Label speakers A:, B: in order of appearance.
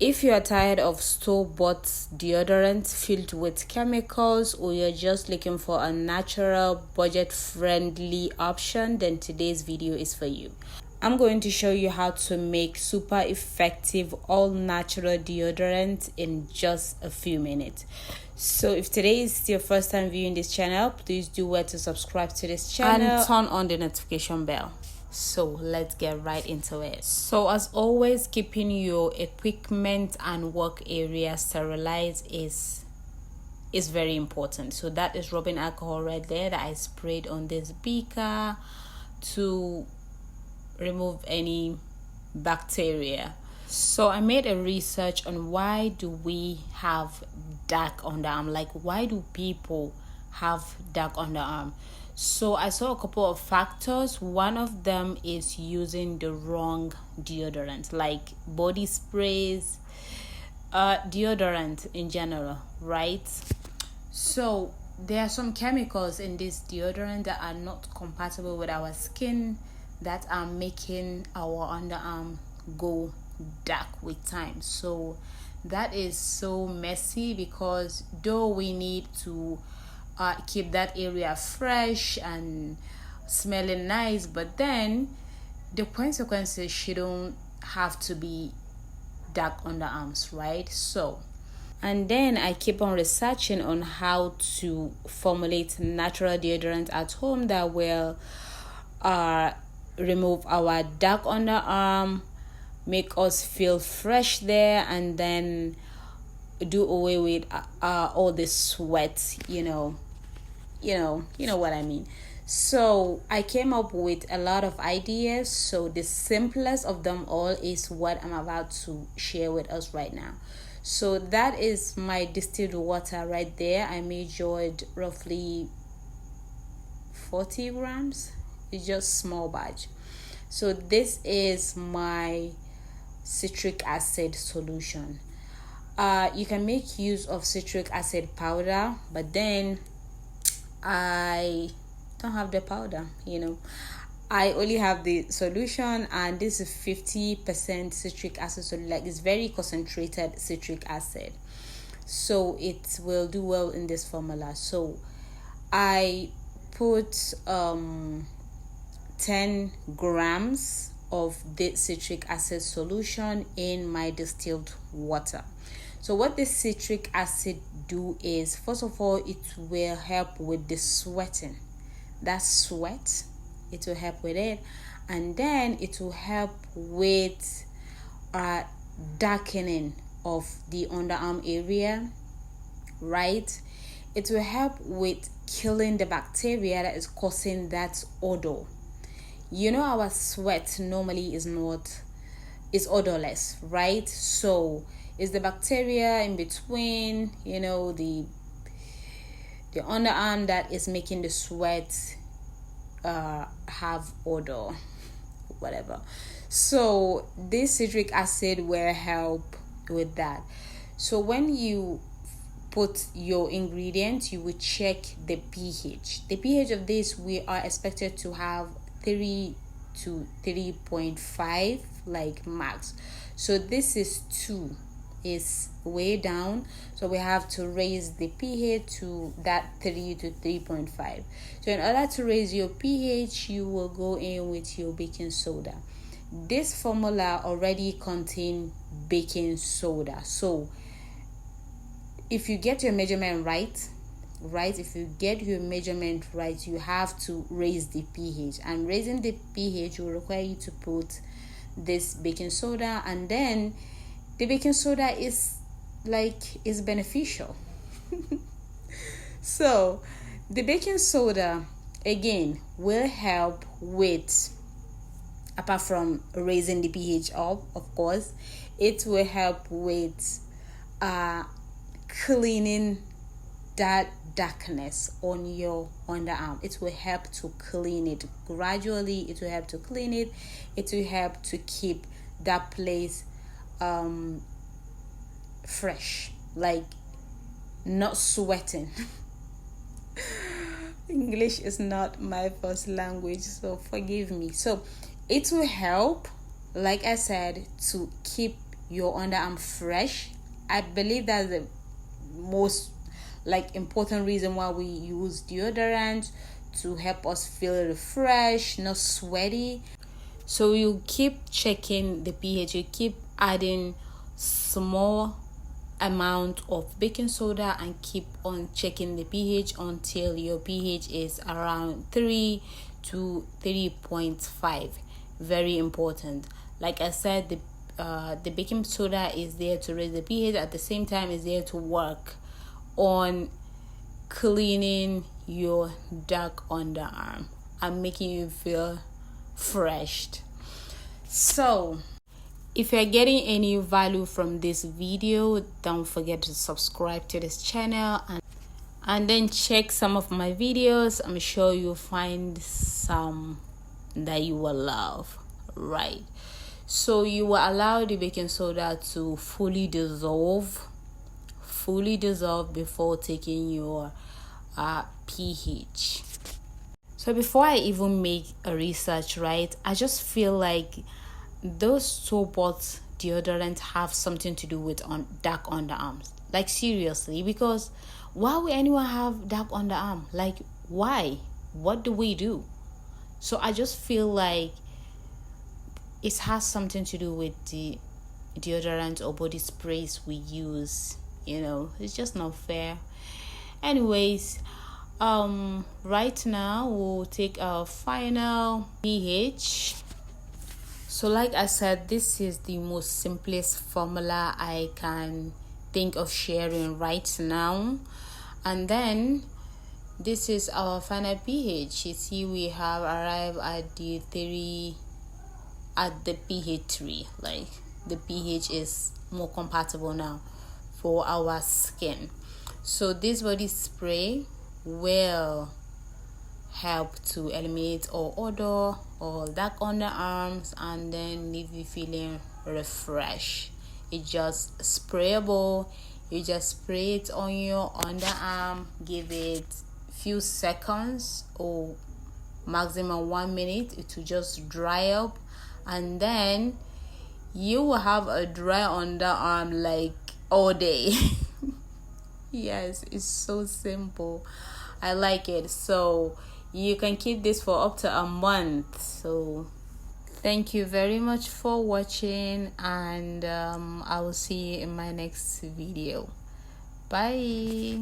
A: If you are tired of store-bought deodorant filled with chemicals, or you're just looking for a natural, budget-friendly option, then today's video is for you. I'm going to show you how to make super effective all-natural deodorant in just a few minutes. So if today is your first time viewing this channel, please do well to subscribe to this channel and turn on the notification bell. So let's get right into it. So as always, keeping your equipment and work area sterilized is very important. So that is rubbing alcohol right there that I sprayed on this beaker to remove any bacteria. So I made a research on why do we have dark underarm, like why do people have dark underarm. So I saw a couple of factors. One of them is using the wrong deodorant, like body sprays, deodorant in general, right? So there are some chemicals in this deodorant that are not compatible with our skin, that are making our underarm go dark with time. So that is so messy, because though we need to keep that area fresh and smelling nice, but then the consequences shouldn't have to be dark underarms, right? So, and then I keep on researching on how to formulate natural deodorant at home that will remove our dark underarm, make us feel fresh there, and then do away with all this sweat, you know what I mean. So I came up with a lot of ideas. So the simplest of them all is what I'm about to share with us right now. So that is my distilled water right there. I measured roughly 40 grams. It's just small batch. So this is my citric acid solution. You can make use of citric acid powder, but then I don't have the powder, I only have the solution, and this is 50% citric acid, so like it's very concentrated citric acid, so it will do well in this formula. So I put 10 grams of the citric acid solution in my distilled water. So what this citric acid do is, first of all, it will help with the sweating. That sweat, it will help with it. And then it will help with darkening of the underarm area, right? It will help with killing the bacteria that is causing that odor. Our sweat normally is odorless, right? So it's the bacteria in between, the underarm that is making the sweat have odor, whatever. So this citric acid will help with that. So when you put your ingredients, you will check the pH. The pH of this, we are expected to have 3 to 3.5, like max. So this is 2, is way down, so we have to raise the pH to that 3 to 3.5. So in order to raise your pH, you will go in with your baking soda. This formula already contains baking soda, so if you get your measurement right, you have to raise the pH, and raising the pH will require you to put this baking soda, and then the baking soda is beneficial. So the baking soda again will help with, apart from raising the pH up, of course, it will help with cleaning that darkness on your underarm. It will help to clean it gradually. It will help to clean it. It will help to keep that place fresh, like not sweating. English is not my first language, so forgive me. So it will help, like I said, to keep your underarm fresh. I believe that's the most important reason why we use deodorant, to help us feel refreshed, not sweaty. So you keep checking the pH, you keep adding small amount of baking soda and keep on checking the pH until your pH is around 3 to 3.5. Very important. Like I said, the baking soda is there to raise the pH, at the same time is there to work on cleaning your dark underarm and making you feel fresh. So if you're getting any value from this video, don't forget to subscribe to this channel and then check some of my videos. I'm sure you'll find some that you will love. Right, so you will allow the baking soda to fully dissolve before taking your pH. So before I even make a research, right, I just feel like those store-bought deodorant have something to do with dark underarms. Like seriously, because why would anyone have dark underarm? Like why? What do we do? So I just feel like it has something to do with the deodorant or body sprays we use. It's just not fair. Anyways, right now we'll take our final pH. So like I said, this is the most simplest formula I can think of sharing right now. And then this is our final pH. You see, we have arrived at the pH 3. Like the pH is more compatible now for our skin. So this body spray will help to eliminate all odor or dark underarms and then leave you feeling refreshed. It's just sprayable. You just spray it on your underarm, give it few seconds or maximum 1 minute. It will just dry up, and then you will have a dry underarm like all day. Yes, it's so simple. I like it. So you can keep this for up to a month. So thank you very much for watching, and I will see you in my next video. Bye.